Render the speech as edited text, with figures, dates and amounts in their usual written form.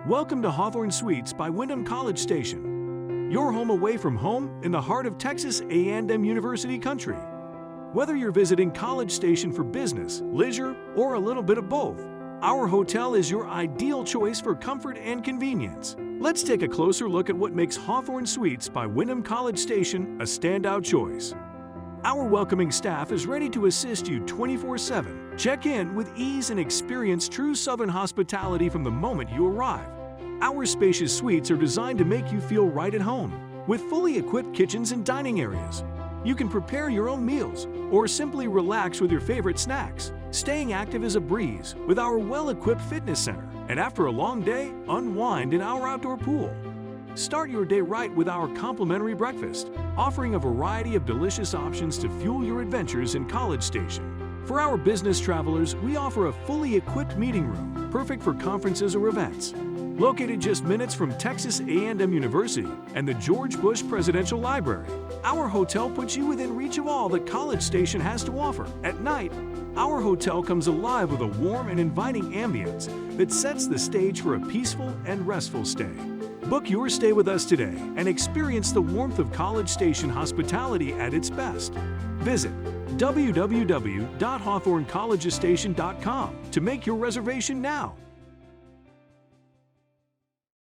Welcome to Hawthorn Suites by Wyndham College Station. Your home away from home in the heart of Texas A&M University country. Whether you're visiting College Station for business, leisure, or a little bit of both, our hotel is your ideal choice for comfort and convenience. Let's take a closer look at what makes Hawthorn Suites by Wyndham College Station a standout choice. Our welcoming staff is ready to assist you 24/7. Check in with ease and experience true Southern hospitality from the moment you arrive. Our spacious suites are designed to make you feel right at home, with fully equipped kitchens and dining areas. You can prepare your own meals or simply relax with your favorite snacks. Staying active is a breeze with our well-equipped fitness center, and after a long day, unwind in our outdoor pool. Start your day right with our complimentary breakfast, offering a variety of delicious options to fuel your adventures in College Station. For our business travelers, we offer a fully equipped meeting room, perfect for conferences or events. Located just minutes from Texas A&M University and the George Bush Presidential Library, our hotel puts you within reach of all that College Station has to offer. At night, our hotel comes alive with a warm and inviting ambience that sets the stage for a peaceful and restful stay. Book your stay with us today and experience the warmth of College Station hospitality at its best. Visit www.hawthorncollegestation.com to make your reservation now.